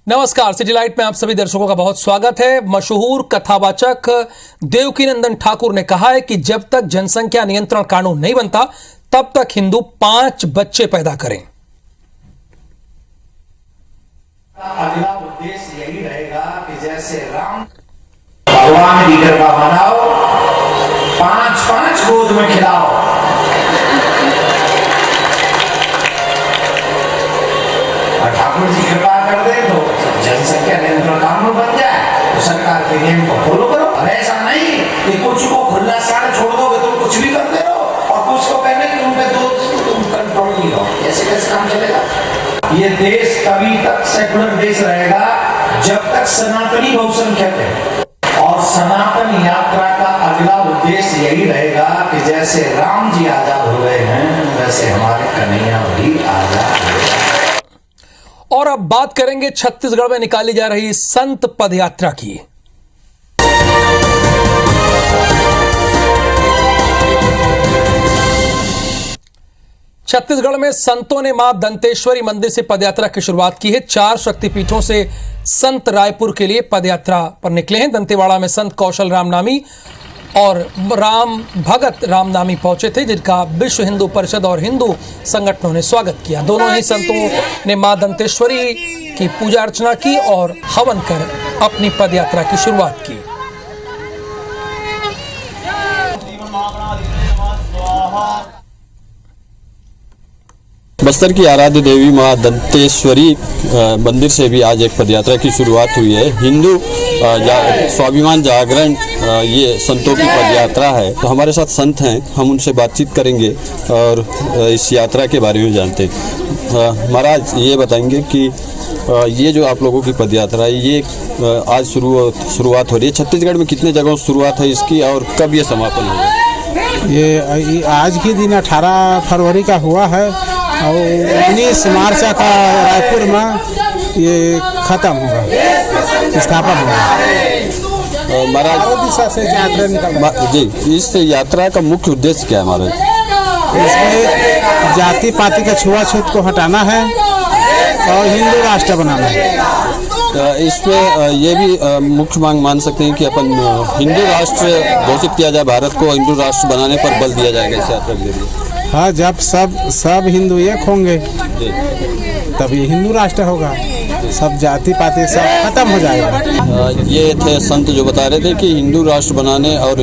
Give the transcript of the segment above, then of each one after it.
नमस्कार, city light में आप सभी दर्शकों का बहुत स्वागत है। मशहूर कथावाचक देवकीनंदन ठाकुर ने कहा है कि जब तक जनसंख्या नियंत्रण कानून नहीं बनता तब तक हिंदू 5 बच्चे पैदा करें। अगला उद्देश्य यही रहेगा कि जैसे राम भगवान की कृपा मनाओ, 5-5 गोद में खिलाओ। और ठाकुर जी कृपा कर दे तो जनसंख्या नियंत्रण कानून बन जाए तो सरकार के नियम को फॉलो करो। ऐसा नहीं कि कुछ को खुला साड़ छोड़ दोगे तुम कुछ भी करते रहो और कुछ को कहने कि उनके तुम कंट्रोल नहीं हो। ऐसे कैसे काम चलेगा? ये देश तभी तक सेकुलर देश रहेगा जब तक सनातनी बहुसंख्यक है। और सनातन यात्रा का अगला उद्देश्य यही रहेगा कि जैसे राम जी आजाद हो गए हैं वैसे हमारे कन्हैया भी आजाद हो गए। और अब बात करेंगे छत्तीसगढ़ में निकाली जा रही संत पदयात्रा की। छत्तीसगढ़ में संतों ने मां दंतेश्वरी मंदिर से पदयात्रा की शुरुआत की है। 4 शक्तिपीठों से संत रायपुर के लिए पदयात्रा पर निकले हैं। दंतेवाड़ा में संत कौशल रामनामी और राम भगत रामनामी पहुंचे थे, जिनका विश्व हिंदू परिषद और हिंदू संगठनों ने स्वागत किया। दोनों ही संतों ने मां दंतेश्वरी की पूजा अर्चना की और हवन कर अपनी पदयात्रा की शुरुआत की। बस्तर की आराध्य देवी मां दंतेश्वरी मंदिर से भी आज एक पदयात्रा की शुरुआत हुई है। हिंदू स्वाभिमान जागरण ये संतों की पदयात्रा है। तो हमारे साथ संत हैं, हम उनसे बातचीत करेंगे और इस यात्रा के बारे में जानते हैं। महाराज ये बताएंगे कि ये जो आप लोगों की पदयात्रा है ये आज शुरुआत हो रही है। छत्तीसगढ़ में कितने जगहों से शुरुआत है इसकी और कब ये समापन होगा? ये आज के दिन 18 फरवरी का हुआ है और 19 मार्च का रायपुर में ये खत्म होगा, स्थापन होगा। महाराज से यात्रा निकल जी, इस यात्रा का मुख्य उद्देश्य क्या है महाराज? इसमें जाति पाति का छुआछूत को हटाना है और हिंदू राष्ट्र बनाना है। इसमें ये भी मुख्य मांग मान सकते हैं कि अपन हिंदू राष्ट्र घोषित किया जाए, भारत को हिंदू राष्ट्र बनाने पर बल दिया जाएगा इस यात्रा के जरिए। हाँ, जब सब हिंदू एक होंगे तभी हिंदू राष्ट्र होगा, सब जाति पाति सब खत्म हो जाएगा। ये थे संत जो बता रहे थे कि हिंदू राष्ट्र बनाने और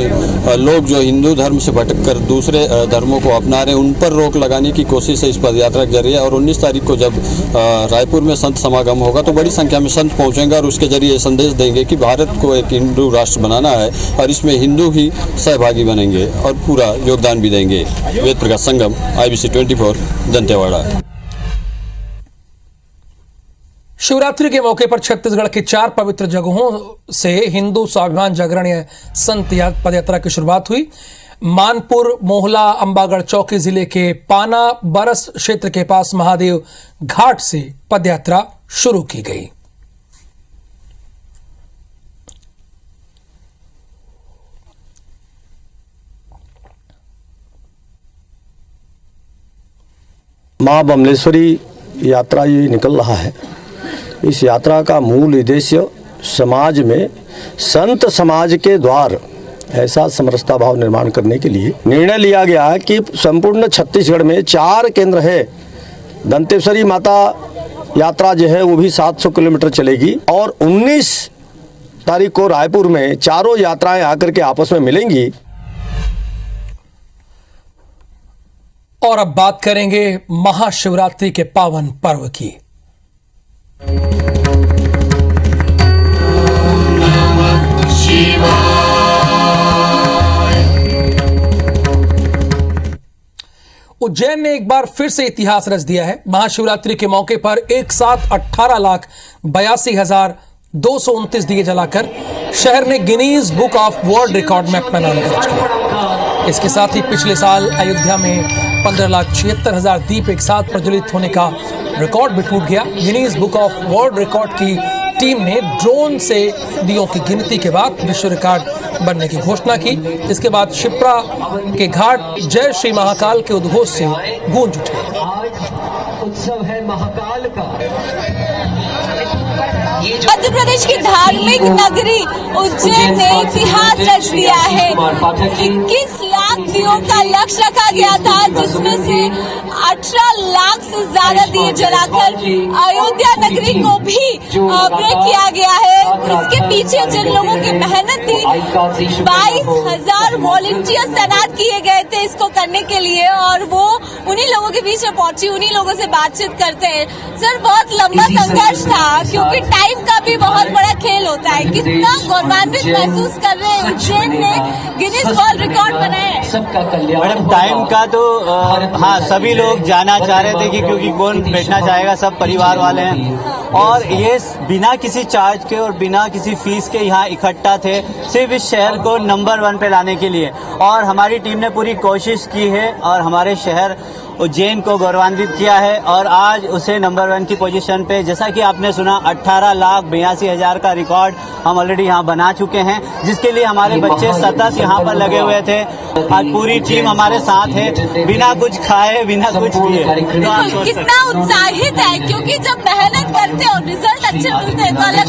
लोग जो हिंदू धर्म से भटक कर दूसरे धर्मों को अपना रहे हैं उन पर रोक लगाने की कोशिश है इस पदयात्रा के जरिए। और 19 तारीख को जब रायपुर में संत समागम होगा तो बड़ी संख्या में संत पहुंचेंगे और उसके जरिए संदेश देंगे कि भारत को एक हिंदू राष्ट्र बनाना है और इसमें हिंदू ही सहभागी बनेंगे और पूरा योगदान भी देंगे। वेद प्रकाश संगम, IBC 24, दंतेवाड़ा। शिवरात्रि के मौके पर छत्तीसगढ़ के 4 पवित्र जगहों से हिंदू स्वाभिमान जागरण संत पदयात्रा की शुरुआत हुई। मानपुर, मोहला, अंबागढ़ चौकी जिले के पाना बरस क्षेत्र के पास महादेव घाट से पदयात्रा शुरू की गई। मां बमलेश्वरी यात्रा ये निकल रहा है। इस यात्रा का मूल उद्देश्य समाज में संत समाज के द्वार ऐसा समरसता भाव निर्माण करने के लिए निर्णय लिया गया है कि संपूर्ण छत्तीसगढ़ में 4 केंद्र है। दंतेश्वरी माता यात्रा जो है वो भी 700 किलोमीटर चलेगी और 19 तारीख को रायपुर में चारों यात्राएं आकर के आपस में मिलेंगी। और अब बात करेंगे महाशिवरात्रि के पावन पर्व की। उज्जैन ने एक बार फिर से इतिहास रच दिया है। महाशिवरात्रि के मौके पर एक साथ 18,82,229 दिए जलाकर शहर ने Guinness book of world record में अपना नाम दर्ज किया। इसके साथ ही पिछले साल अयोध्या में 15,76,000 दीप एक साथ प्रज्वलित होने का रिकॉर्ड भी टूट गया। Guinness book of world record की टीम ने ड्रोन से दियों की गिनती के बाद विश्व रिकॉर्ड बनने की घोषणा की। इसके बाद शिप्रा के घाट जय श्री महाकाल के उद्घोष से गूंज उठे। उत्सव है महाकाल का। मध्य प्रदेश की धार्मिक नगरी उज्जैन ने इतिहास रच दिया है। 21 लाख दियों का लक्ष्य रखा गया था, जिसमें से 18 लाख से ज्यादा दिए जलाकर अयोध्या नगरी को भी ब्रेक किया गया है। इसके पीछे जिन लोगों की मेहनत थी, 22,000 वॉलंटियर्स तैनात किए गए थे इसको करने के लिए, और वो उन्हीं लोगों के बीच में पहुंची, उन्हीं लोगों से बातचीत करते हैं। सर, बहुत लंबा संघर्ष था, क्योंकि टाइम का भी बहुत बड़ा खेल होता है। कितना गौरवान्वित महसूस कर रहे हैं उज्जैन ने गिनीज वर्ल्ड रिकॉर्ड बनाया है। मैडम, टाइम का तो हाँ, सभी लोग जाना चाह रहे थे कि क्योंकि कौन बैठना चाहेगा, सब परिवार वाले हैं, और ये बिना किसी चार्ज के और बिना किसी फीस के यहाँ इकट्ठा थे, सिर्फ इस शहर को नंबर 1 पे लाने के लिए। और हमारी टीम ने पूरी कोशिश की है और हमारे शहर उज्जैन को गौरवान्वित किया है, और आज उसे नंबर 1 की पोजीशन पे, जैसा कि आपने सुना, 18,82,000 का रिकॉर्ड हम ऑलरेडी यहाँ बना चुके हैं, जिसके लिए हमारे बच्चे सतत यहाँ पर लगे हुए थे। आज पूरी टीम हमारे साथ है, बिना कुछ खाए, बिना कुछ पिए। कितना उत्साहित है, क्योंकि जब मेहनत करते हो रिजल्ट अच्छे मिलते हैं तो अलग।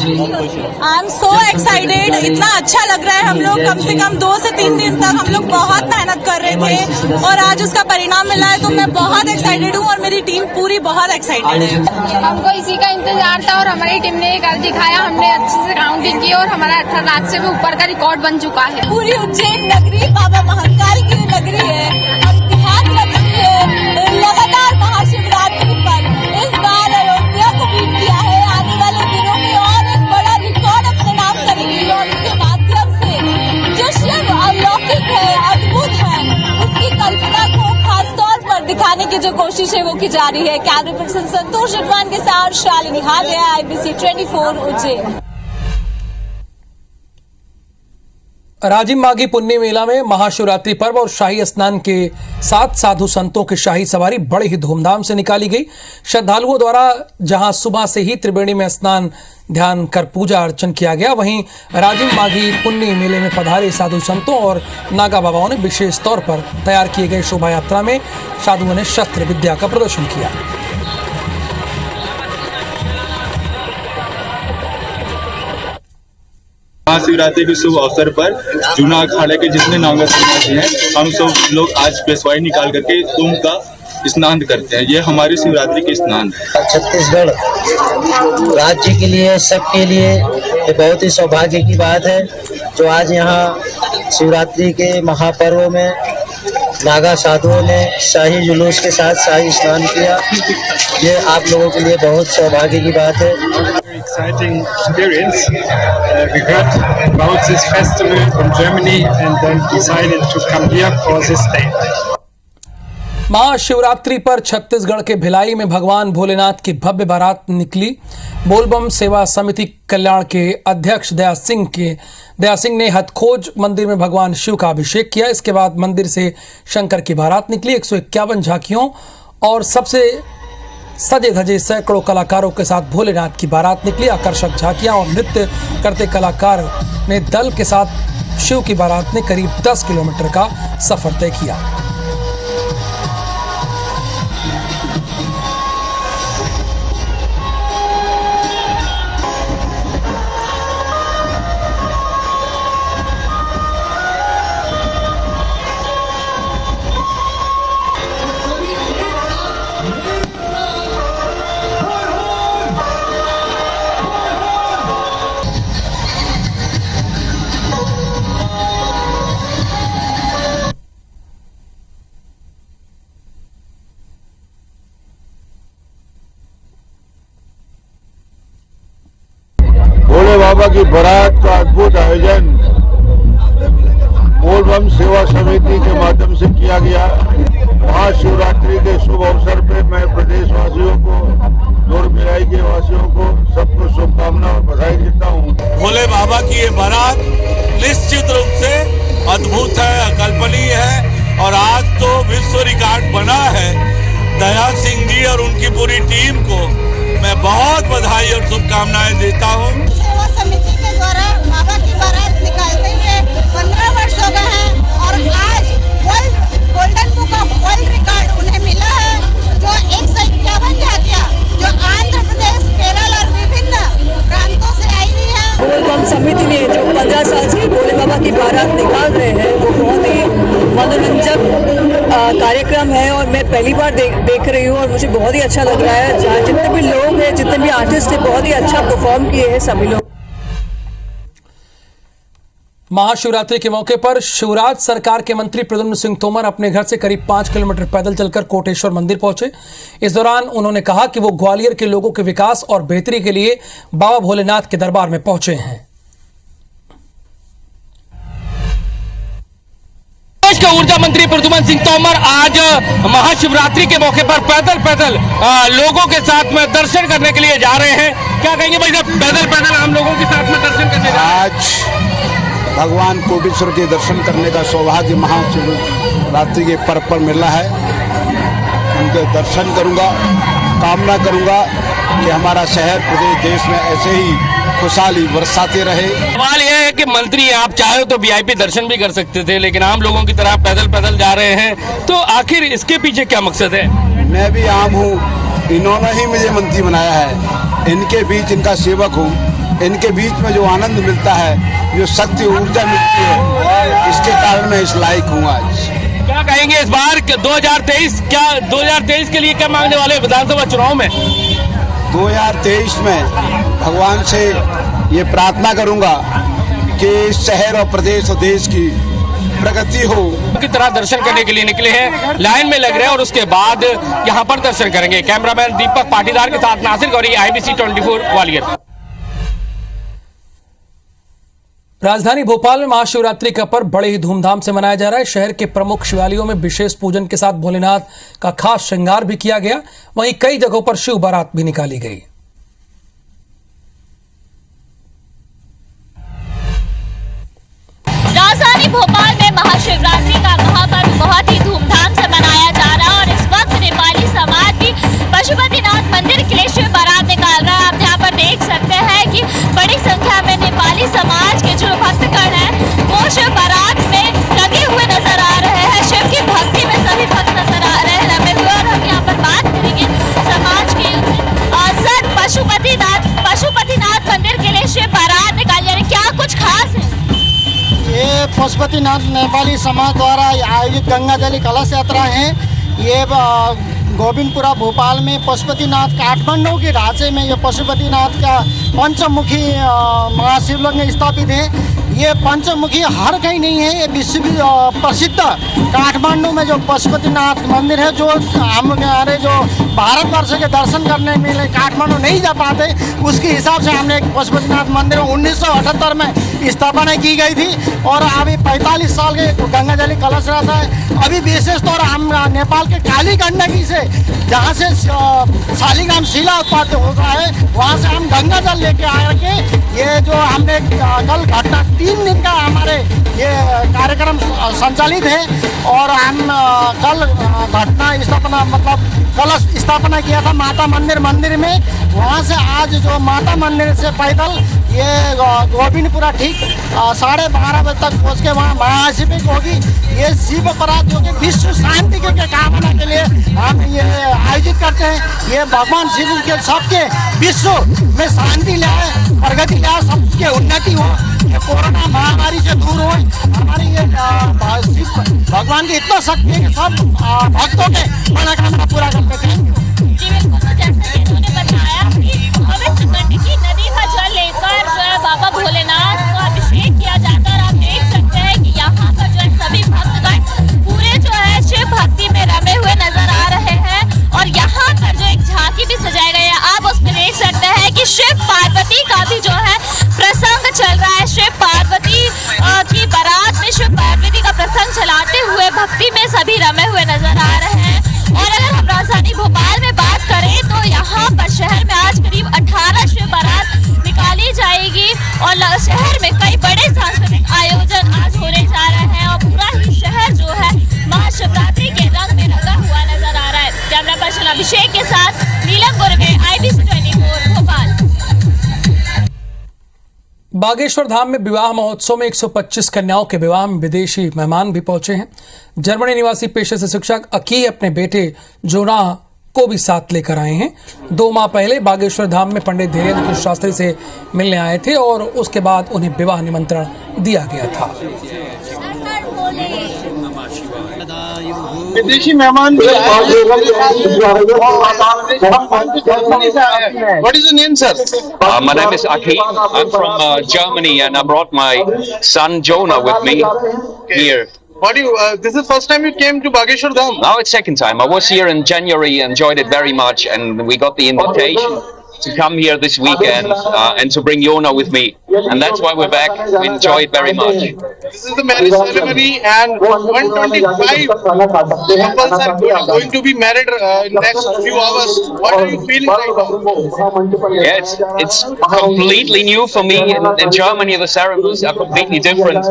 आई एम सो एक्साइटेड, इतना अच्छा लग रहा है। हम लोग कम से कम 2 से 3 दिन तक हम लोग बहुत मेहनत कर रहे थे, और आज उसका परिणाम मिला है, तो मैं बहुत एक्साइटेड हूँ, और मेरी टीम पूरी बहुत एक्साइटेड है। हमको इसी का इंतजार था, और हमारी टीम ने ये कर दिखाया। हमने अच्छे से काउंटिंग की और हमारा 18 लाख से भी ऊपर का रिकॉर्ड बन चुका है। पूरी उज्जैन नगरी बाबा महाकाल की नगरी है, इतिहास रचती है। लगातार महाशिवरात्रि पर इस बार अयोध्या को बीट किया है। आने वाले दिनों में और एक बड़ा रिकॉर्ड अपने नाम करेगी, और इसके माध्यम से जो शिव अलौकिक है, अद्भुत है, उसकी कल्पना को खासतौर पर दिखाने की जो कोशिश है वो की जा रही है। कैमरा पर्सन संतोष जटवान के साथ शालिनी हालिया, IBC 24 उज्जैन। राजिम माघी पुन्नी मेला में महाशिवरात्रि पर्व और शाही स्नान के साथ साधु संतों की शाही सवारी बड़े ही धूमधाम से निकाली गई। श्रद्धालुओं द्वारा जहां सुबह से ही त्रिवेणी में स्नान ध्यान कर पूजा अर्चन किया गया, वहीं राजिम माघी पुन्नी मेले में पधारे साधु संतों और नागा बाबाओं ने विशेष तौर पर तैयार किए गए शोभा यात्रा में साधुओं ने शस्त्र विद्या का प्रदर्शन किया। महाशिवरात्रि के शुभ अवसर पर जूना अखाड़े के जितने नागा सन्यासी हैं, हम सब लोग आज पेशवाई निकाल करके तुम का स्नान करते हैं। ये हमारी शिवरात्रि के स्नान है। छत्तीसगढ़ राज्य के लिए, सबके लिए ये बहुत ही सौभाग्य की बात है, जो आज यहाँ शिवरात्रि के महापर्व में नागा साधुओं ने शाही जुलूस के साथ शाही स्नान किया। ये आप लोगों के लिए बहुत सौभाग्य की बात है। Exciting experience. We heard about this festival from Germany and then decided to come here for this day. Mahashivratri पर छत्तीसगढ़ के भिलाई में भगवान भोलेनाथ की भव्य बारात निकली। बोलबम सेवा समिति कल्याण के अध्यक्ष दया सिंह ने हथखोज मंदिर में भगवान शिव का अभिषेक किया। इसके बाद मंदिर से शंकर की बारात निकली। 151 झांकियों और सबसे सजे धजे सैकड़ों कलाकारों के साथ भोलेनाथ की बारात निकली। आकर्षक झांकियां और नृत्य करते कलाकार ने दल के साथ शिव की बारात ने करीब 10 किलोमीटर का सफर तय किया। भोले बाबा की बारात का अद्भुत आयोजन बोलबम सेवा समिति के माध्यम से किया गया। महाशिवरात्रि के शुभ अवसर पर मैं प्रदेशवासियों को, दूर भिलाई के वासियों को, सबको शुभकामनाएं और बधाई देता हूँ। भोले बाबा की ये बारात निश्चित रूप से अद्भुत है, अकल्पनीय है, और आज तो विश्व रिकॉर्ड बना है। दया सिंह जी और उनकी पूरी टीम को मैं बहुत बधाई और शुभकामनाएं देता हूँ। सेवा समिति के द्वारा बाबा की बारात निकालते हुए 15 वर्ष हो गए हैं, और आज golden book of world record उन्हें मिला है, जो 151 झांकियां जो आंध्र प्रदेश, केरल और विभिन्न प्रांतों प्रोग्राम है और मैं पहली बार देख रही हूँ और मुझे बहुत ही अच्छा लग रहा है। जहाँ जितने भी लोग हैं, जितने भी आर्टिस्ट हैं, बहुत ही अच्छा परफॉर्म किए हैं सभी लोग। महाशिवरात्रि के मौके पर शिवराज सरकार के मंत्री प्रद्युम्न सिंह तोमर अपने घर से करीब 5 किलोमीटर पैदल चलकर कोटेश्वर मंदिर पहुंचे। इस दौरान उन्होंने कहा कि वो ग्वालियर के लोगों के विकास और बेहतरी के लिए बाबा भोलेनाथ के दरबार में पहुंचे हैं। देश के ऊर्जा मंत्री प्रद्युम्न सिंह तोमर आज महाशिवरात्रि के मौके पर पैदल लोगों के साथ में दर्शन करने के लिए जा रहे हैं। क्या कहेंगे भाई साहब, पैदल हम लोगों के साथ में दर्शन करने जा रहे हैं। आज भगवान कोटेश्वर के दर्शन करने का सौभाग्य महाशिवरात्रि के पर्व पर मिला है। उनके दर्शन करूंगा, कामना करूंगा कि हमारा शहर प्रदेश देश में ऐसे ही खुशहाली बरसाते रहे। सवाल यह है कि मंत्री आप चाहे तो वीआईपी दर्शन भी कर सकते थे, लेकिन आम लोगों की तरह पैदल जा रहे हैं, तो आखिर इसके पीछे क्या मकसद है? मैं भी आम हूँ, इन्होंने ही मुझे मंत्री बनाया है, इनके बीच इनका सेवक हूँ। इनके बीच में जो आनंद मिलता है, जो शक्ति ऊर्जा मिलती है, इसके कारण मैं इस लायक हूँ आज। क्या कहेंगे इस बार 2023 के लिए क्या मांगने वाले विधानसभा चुनाव में? 2023 में भगवान से ये प्रार्थना करूंगा कि शहर और प्रदेश और देश की प्रगति हो। की तरह दर्शन करने के लिए निकले हैं, लाइन में लग रहे हैं और उसके बाद यहाँ पर दर्शन करेंगे। कैमरामैन दीपक पाटीदार के साथ नासिर गौरी, IBC 24 ग्वालियर। राजधानी भोपाल में महाशिवरात्रि का पर्व बड़े ही धूमधाम से मनाया जा रहा है। शहर के प्रमुख शिवालयों में विशेष पूजन के साथ भोलेनाथ का खास श्रृंगार भी किया गया। वहीं कई जगहों पर शिव बारात भी निकाली गई। राजधानी भोपाल में महाशिवरात्रि का महापर्व बहुत ही धूमधाम से मनाया जा रहा है और इस वक्त नेपाली समाज भी पशुपतिनाथ मंदिर के लिए शिव बारात निकाल रहा है। आप यहाँ पर देख सकते हैं कि बड़ी संख्या में नेपाली समाज के जो भक्तगण हैं वो शिव बारात में लगे हुए नजर आ रहे हैं। शिव की भक्ति में सभी भक्त नजर आ रहे हैं रमे हुए। और हम यहाँ पर बात करेंगे समाज के सर पशुपतिनाथ मंदिर के लिए शिव बारात निकाली जा रही है, क्या कुछ खास है? ये पशुपतिनाथ नेपाली समाज द्वारा आयोजित गंगा जली कलश यात्रा है। ये गोविंदपुरा भोपाल में पशुपतिनाथ काठमांडू के ढांचे में ये पशुपतिनाथ का पंचमुखी महाशिवलिंग स्थापित है। ये पंचमुखी हर कहीं नहीं है, ये विश्व प्रसिद्ध काठमांडू में जो पशुपतिनाथ मंदिर है, जो हमारे जो भारतवर्ष के दर्शन करने के लिए काठमांडू नहीं जा पाते, उसके हिसाब से हमने एक पशुपतिनाथ मंदिर 1978 में स्थापना की गई थी और अभी 45 साल के गंगा जली कलश रहता है। अभी विशेष तौर हम नेपाल के काली गंडकी से, जहाँ से शालिग्राम शिला उत्पादन होता है, वहाँ से हम गंगा जल लेके आए के ये जो हमने कल घटना 3 दिन का हमारे ये कार्यक्रम संचालित है और हम कल घटना स्थापना मतलब कलश स्थापना किया था माता मंदिर में। वहाँ से आज जो माता मंदिर से पैदल ये गोविंदपुरा ठीक 12:30 बजे तक पहुँच के वहाँ महाशिवरात्रि होगी। ये शिव बारात जो कि विश्व शांति के कामना के लिए हम ये आयोजित करते हैं। ये भगवान शिव के सबके विश्व में शांति लाए, प्रगति लाए, सबके उन्नति हो, ये कोरोना महामारी से दूर हो। हमारी ये भगवान की इतना शक्ति है कि सब भक्तों के मनोकामना पूरा करते हैं। नदी का जल लेकर जो है बाबा भोलेनाथ का अभिषेक किया जाता है और आप देख सकते हैं कि यहाँ पर जो है सभी भक्तगण पूरे जो है शिव भक्ति में रमे हुए नजर आ रहे हैं और यहाँ पर जो एक झांकी भी सजाई गई है, आप उसमें देख सकते हैं कि शिव पार्वती का भी जो है प्रसंग चल रहा है। शिव पार्वती की बारात में शिव पार्वती का प्रसंग चलाते हुए भक्ति में सभी रमे हुए नजर आ रहे हैं। और अगर हम राजधानी भोपाल में बात करें तो यहाँ पर शहर में आज करीब 18 शिव बारात निकाली जाएगी और शहर में कई बड़े सांस्कृतिक आयोजन आज होने जा रहे हैं और पूरा ही शहर जो है महाशिवरात्रि के रंग में रंगा हुआ नजर आ रहा है। कैमरा पर्सन अभिषेक के साथ नीलम गुरवे, IBC 24 भोपाल। बागेश्वर धाम में विवाह महोत्सव में 125 कन्याओं के विवाह में विदेशी मेहमान भी पहुंचे हैं। जर्मनी निवासी पेशे से शिक्षक अकी अपने बेटे जोना को भी साथ लेकर आए हैं। 2 माह पहले बागेश्वर धाम में पंडित धीरेन्द्र शास्त्री से मिलने आए थे और उसके बाद उन्हें विवाह निमंत्रण दिया गया था। विदेशी मेहमान what is your name sir? My name is Akhil. I'm from Germany and I brought my son Jonah with me here. What do you? This is first time you came to Bageshwar Dham? Now it's second time. I was here in January, enjoyed it very much, and we got the invitation to come here this weekend and to bring Jonah with me, and that's why we're back. We enjoy it very much. This is the marriage ceremony, and 125 couples are going to be married in next few hours. What are you feeling right now? Yeah, it's completely new for me. In Germany, the ceremonies are completely different.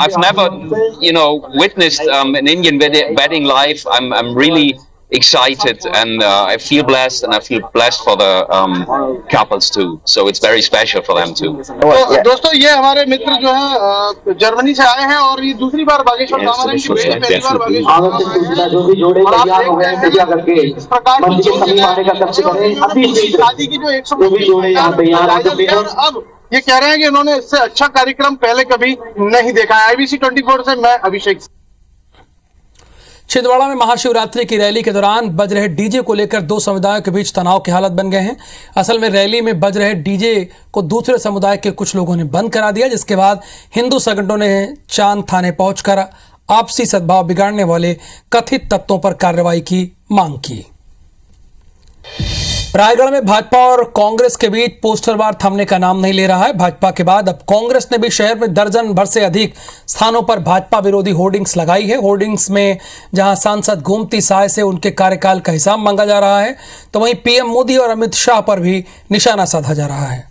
I've never, witnessed an Indian wedding live. I'm really excited and I feel blessed, and I feel blessed for the couples too. So it's very special for them too. तो दोस्तों, ये हमारे मित्र जो है Germany से आए हैं और ये दूसरी बार बागेश्वर धाम आ रहे हैं। पहली बार बागेश्वर इस प्रकार की शादी की जो 150 अब ये कह रहे हैं कि उन्होंने इससे अच्छा कार्यक्रम पहले कभी नहीं देखा है। IBC 24 से मैं अभिषेक। छिंदवाड़ा में महाशिवरात्रि की रैली के दौरान बज रहे डीजे को लेकर दो समुदायों के बीच तनाव की हालत बन गए हैं। असल में रैली में बज रहे डीजे को दूसरे समुदाय के कुछ लोगों ने बंद करा दिया, जिसके बाद हिंदू संगठनों ने चांद थाने पहुंचकर आपसी सद्भाव बिगाड़ने वाले कथित तत्वों पर कार्रवाई की मांग की। रायगढ़ में भाजपा और कांग्रेस के बीच पोस्टर वार थमने का नाम नहीं ले रहा है। भाजपा के बाद अब कांग्रेस ने भी शहर में दर्जन भर से अधिक स्थानों पर भाजपा विरोधी होर्डिंग्स लगाई है। होर्डिंग्स में जहां सांसद गोमती साय से उनके कार्यकाल का हिसाब मांगा जा रहा है, तो वहीं पीएम मोदी और अमित शाह पर भी निशाना साधा जा रहा है।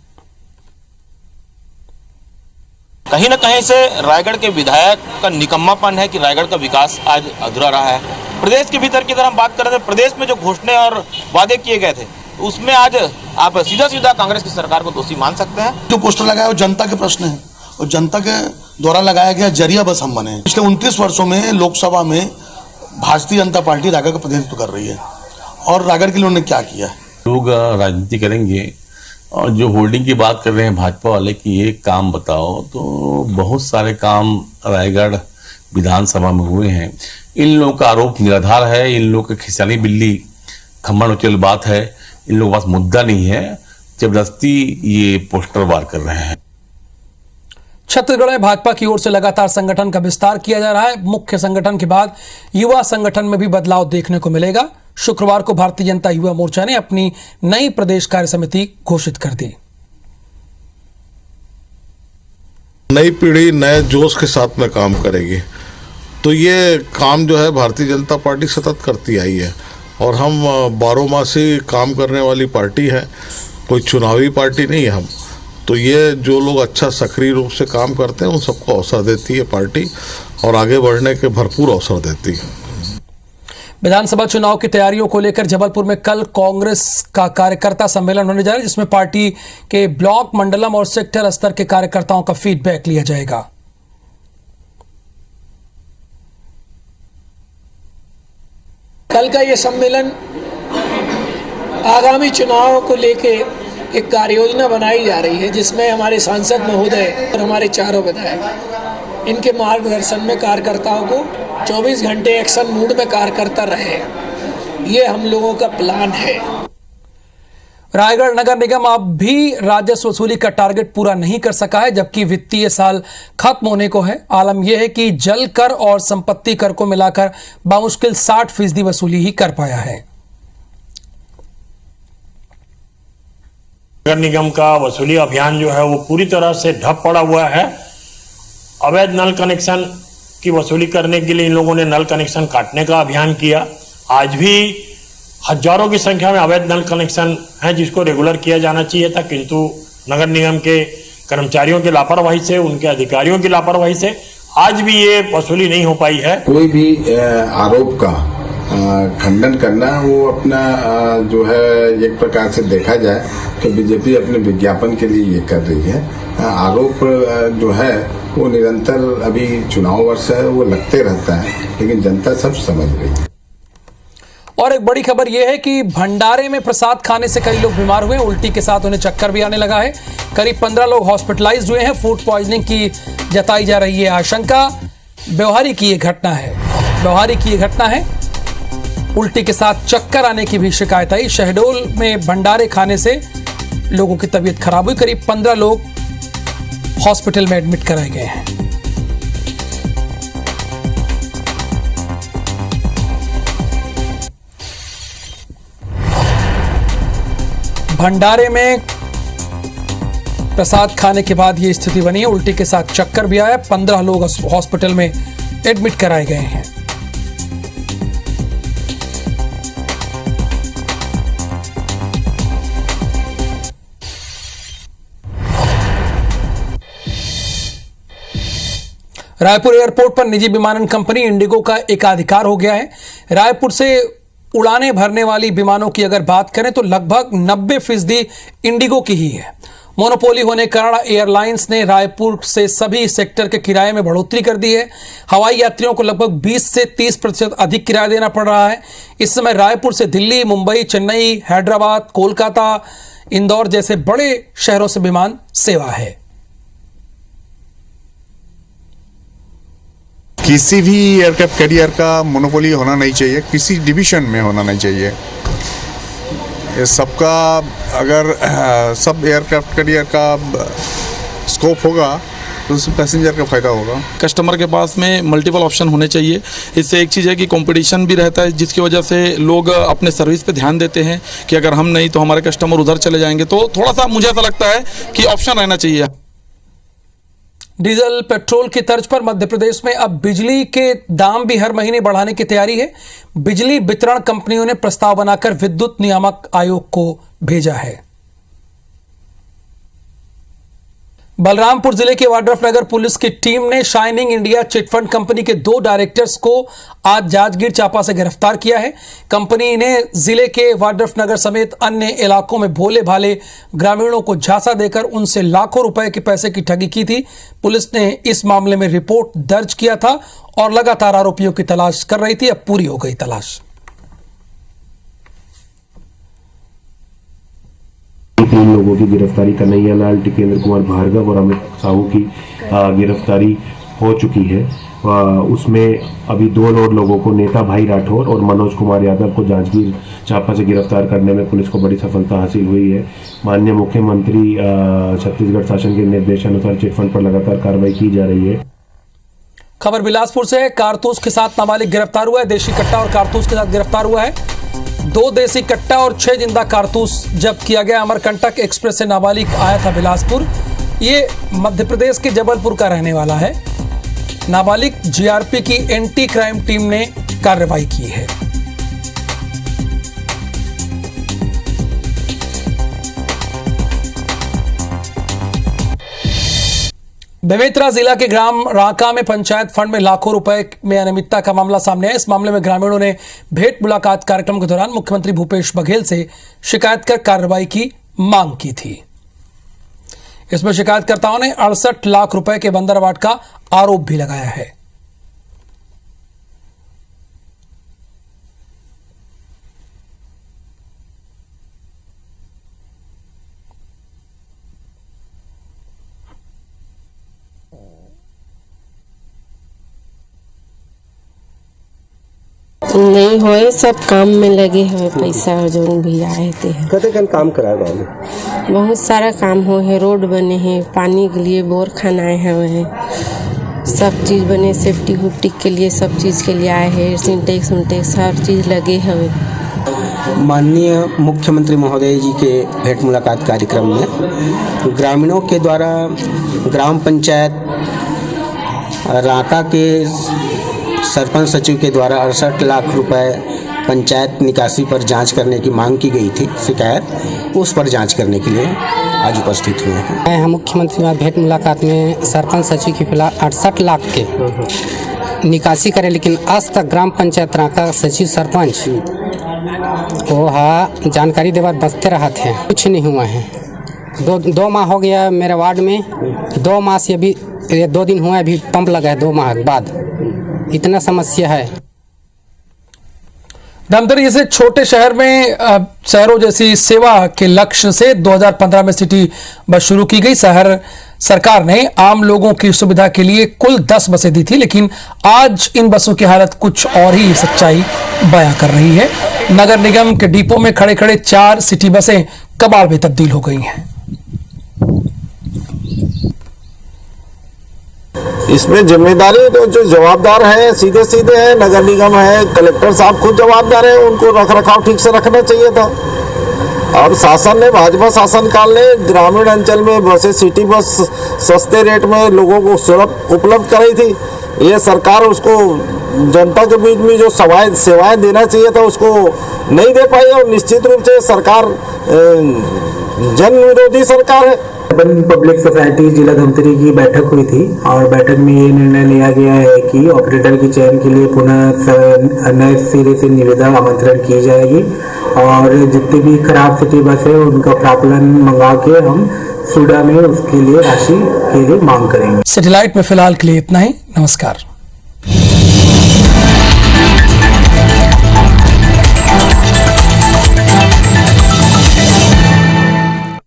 कहीं न कहीं से रायगढ़ के विधायक का निकम्मापन है कि रायगढ़ का विकास आज अधूरा रहा है। प्रदेश के भीतर की अगर हम बात करें तो प्रदेश में जो घोषणाएं और वादे किए गए थे, उसमें आज आप सीधा कांग्रेस की सरकार को दोषी मान सकते हैं। जो पोस्टर लगाया वो जनता के प्रश्न है और जनता के द्वारा लगाया गया जरिया बस हम बने। पिछले 29 वर्षों में लोकसभा में भारतीय जनता पार्टी रायगढ़ का प्रतिनिधित्व कर रही है और रायगढ़ के लिए उन्होंने क्या किया है। लोग राजनीति करेंगे और जो होल्डिंग की बात कर रहे हैं भाजपा वाले की एक काम बताओ, तो बहुत सारे काम रायगढ़ विधानसभा में हुए हैं। इन लोगों का आरोप निराधार है, इन लोगों की खिसानी बिल्ली खम्मन उचल बात है, इन लोगों के पास मुद्दा नहीं है, जबरदस्ती ये पोस्टर वार कर रहे हैं। छत्तीसगढ़ में भाजपा की ओर से लगातार संगठन का विस्तार किया जा रहा है। मुख्य संगठन के बाद युवा संगठन में भी बदलाव देखने को मिलेगा। शुक्रवार को भारतीय जनता युवा मोर्चा ने अपनी नई प्रदेश कार्य समिति घोषित कर दी। नई पीढ़ी नए जोश के साथ में काम करेगी, तो ये काम जो है भारतीय जनता पार्टी सतत करती आई है और हम 12 मासी काम करने वाली पार्टी है, कोई चुनावी पार्टी नहीं है हम। तो ये जो लोग अच्छा सक्रिय रूप से काम करते हैं उन सबको अवसर देती है पार्टी और आगे बढ़ने के भरपूर अवसर देती है। विधानसभा चुनाव की तैयारियों को लेकर जबलपुर में कल कांग्रेस का कार्यकर्ता सम्मेलन होने जा रहा है, जिसमें पार्टी के ब्लॉक, मंडलम और सेक्टर स्तर के कार्यकर्ताओं का फीडबैक लिया जाएगा। कल का ये सम्मेलन आगामी चुनाव को लेके एक कार्ययोजना बनाई जा रही है, जिसमें हमारे सांसद महोदय और हमारे चारों विधायक इनके मार्गदर्शन में कार्यकर्ताओं को 24 घंटे एक्शन मूड में कार्य करता रहे, ये हम लोगों का प्लान है। रायगढ़ नगर निगम अब भी राजस्व वसूली का टारगेट पूरा नहीं कर सका है, जबकि वित्तीय साल खत्म होने को है। आलम यह है कि जल कर और संपत्ति कर को मिलाकर बामुश्किल 60% वसूली ही कर पाया है। नगर निगम का वसूली अभियान जो है वो पूरी तरह से ठप पड़ा हुआ है। अवैध नल कनेक्शन की वसूली करने के लिए इन लोगों ने नल कनेक्शन काटने का अभियान किया। आज भी हजारों की संख्या में अवैध नल कनेक्शन है जिसको रेगुलर किया जाना चाहिए था, किंतु नगर निगम के कर्मचारियों की लापरवाही से, उनके अधिकारियों की लापरवाही से आज भी ये वसूली नहीं हो पाई है। कोई भी आरोप का खंडन करना वो अपना जो है एक प्रकार से देखा जाए तो बीजेपी अपने विज्ञापन के लिए ये कर रही है। आरोप जो है वो निरंतर, अभी चुनाव वर्ष है, वो लगते रहता है, लेकिन जनता सब समझ रही है। और एक बड़ी खबर यह है कि भंडारे में प्रसाद खाने से कई लोग बीमार हुए, उल्टी के साथ उन्हें चक्कर भी आने लगा है। करीब 15 लोग हॉस्पिटलाइज्ड हुए हैं। फूड पॉइजनिंग की जताई जा रही है आशंका। व्यवहारी की यह घटना है। व्यवहारिक की घटना है। उल्टी के साथ चक्कर आने की भी शिकायत आई। शहडोल में भंडारे खाने से लोगों की तबीयत खराब हुई। करीब 15 लोग हॉस्पिटल में एडमिट कराए गए हैं। भंडारे में प्रसाद खाने के बाद यह स्थिति बनी है। उल्टी के साथ चक्कर भी आया। 15 लोग हॉस्पिटल में एडमिट कराए गए हैं। रायपुर एयरपोर्ट पर निजी विमानन कंपनी इंडिगो का एकाधिकार हो गया है। रायपुर से उड़ानें भरने वाली विमानों की अगर बात करें तो लगभग 90% इंडिगो की ही है। मोनोपोली होने के कारण एयरलाइंस ने रायपुर से सभी सेक्टर के किराए में बढ़ोतरी कर दी है। हवाई यात्रियों को लगभग 20 से 30% अधिक किराया देना पड़ रहा है। इस समय रायपुर से दिल्ली, मुंबई, चेन्नई, हैदराबाद, कोलकाता, इंदौर जैसे बड़े शहरों से विमान सेवा है। किसी भी एयरक्राफ्ट कैरियर का मोनोपोली होना नहीं चाहिए, किसी डिवीजन में होना नहीं चाहिए। ये सबका अगर सब एयरक्राफ्ट कैरियर का स्कोप होगा तो उससे पैसेंजर का फायदा होगा। कस्टमर के पास में मल्टीपल ऑप्शन होने चाहिए। इससे एक चीज़ है कि कंपटीशन भी रहता है, जिसकी वजह से लोग अपने सर्विस पे ध्यान देते हैं कि अगर हम नहीं तो हमारे कस्टमर उधर चले जाएंगे। तो थोड़ा सा मुझे ऐसा लगता है कि ऑप्शन रहना चाहिए। डीजल पेट्रोल की तर्ज पर मध्य प्रदेश में अब बिजली के दाम भी हर महीने बढ़ाने की तैयारी है। बिजली वितरण कंपनियों ने प्रस्ताव बनाकर विद्युत नियामक आयोग को भेजा है। बलरामपुर जिले के वाड्रफनगर पुलिस की टीम ने शाइनिंग इंडिया चिटफंड कंपनी के 2 डायरेक्टर्स को आज जांजगीर चांपा से गिरफ्तार किया है। कंपनी ने जिले के वाड्रफनगर समेत अन्य इलाकों में भोले भाले ग्रामीणों को झांसा देकर उनसे लाखों रुपए के पैसे की ठगी की थी। पुलिस ने इस मामले में रिपोर्ट दर्ज किया था और लगातार आरोपियों की तलाश कर रही थी। अब पूरी हो गई तलाश। 3 लोगों की गिरफ्तारी, कन्हैया लाल, टिकेंद्र कुमार भार्गव और अमित साहू की गिरफ्तारी हो चुकी है। उसमें अभी 2 और लोगों को, नेता भाई राठौर और मनोज कुमार यादव को जांजगीर चांपा से गिरफ्तार करने में पुलिस को बड़ी सफलता हासिल हुई है। माननीय मुख्यमंत्री छत्तीसगढ़ शासन के निर्देशानुसार चिटफंड पर लगातार कार्रवाई की जा रही है। खबर बिलासपुर से है। कारतूस के साथ नाबालिग गिरफ्तार हुआ है। देशी कट्टा और कारतूस के साथ गिरफ्तार हुआ है। 2 देसी कट्टा और 6 जिंदा कारतूस जब्त किया गया। अमरकंटक एक्सप्रेस से नाबालिग आया था बिलासपुर। ये मध्य प्रदेश के जबलपुर का रहने वाला है। नाबालिग जीआरपी की एंटी क्राइम टीम ने कार्रवाई की है। बेमेतरा जिला के ग्राम राका में पंचायत फंड में लाखों रुपए में अनियमितता का मामला सामने आया। इस मामले में ग्रामीणों ने भेंट मुलाकात कार्यक्रम के दौरान मुख्यमंत्री भूपेश बघेल से शिकायत कर कार्रवाई की मांग की थी। इसमें शिकायतकर्ताओं ने 68 लाख रुपए के बंदरवाट का आरोप भी लगाया है। नहीं होए, सब काम में लगे हुए पैसा जो भी आए थे। कते काम कराए गाँव में? बहुत सारा काम हो है, रोड बने हैं, पानी के लिए बोर खानाए हुए, सब चीज़ बने, सेफ्टी हुफ्टी के लिए सब चीज़ के लिए आए हैं, सिंटेक्स उनटेक्स हर चीज़ लगे हुए। माननीय मुख्यमंत्री महोदय जी के भेंट मुलाकात कार्यक्रम में ग्रामीणों के द्वारा ग्राम पंचायत राका के सरपंच सचिव के द्वारा 68 लाख रुपए पंचायत निकासी पर जांच करने की मांग की गई थी, शिकायत, उस पर जांच करने के लिए आज उपस्थित हुए हैं। हम मुख्यमंत्री भेंट मुलाकात में सरपंच सचिव की फिलहाल 68 लाख के निकासी करे, लेकिन आज तक ग्राम पंचायत राका सचिव सरपंच वो जानकारी देवर बसते रहा थे, कुछ नहीं हुआ है। 2 माह हो गया मेरे वार्ड में, 2 माह से अभी 2 दिन हुआ, अभी पंप लगा है 2 माह के बाद, इतना समस्या है। धमतरी जैसे छोटे शहर में शहरों जैसी सेवा के लक्ष्य से 2015 में सिटी बस शुरू की गई। शहर सरकार ने आम लोगों की सुविधा के लिए कुल 10 बसें दी थी, लेकिन आज इन बसों की हालत कुछ और ही सच्चाई बयां कर रही है। नगर निगम के डिपो में खड़े खड़े 4 सिटी बसें कबाड़ में तब्दील हो गई हैं। इसमें जिम्मेदारी तो जो जवाबदार है सीधे सीधे है, नगर निगम है, कलेक्टर साहब खुद जवाबदार है, उनको रख रखाव ठीक से रखना चाहिए था। अब शासन ने, भाजपा शासनकाल ने ग्रामीण अंचल में बसें, सिटी बस सस्ते रेट में लोगों को सुलभ उपलब्ध कराई थी। ये सरकार उसको जनता के बीच में जो सेवाएं देना चाहिए था उसको नहीं दे पाई, और निश्चित रूप से सरकार जन विरोधी सरकार है। अर्बन पब्लिक सोसाइटी जिला धमतरी की बैठक हुई थी और बैठक में ये निर्णय लिया गया है कि ऑपरेटर की चयन के लिए पुनः नए सिरे से निविदा आमंत्रण की जाएगी और जितनी भी खराब सिटी बस है उनका प्राक्कलन मंगा के हम सुडा में उसके लिए राशि के लिए मांग करेंगे। सैटेलाइट में फिलहाल के लिए इतना ही। नमस्कार।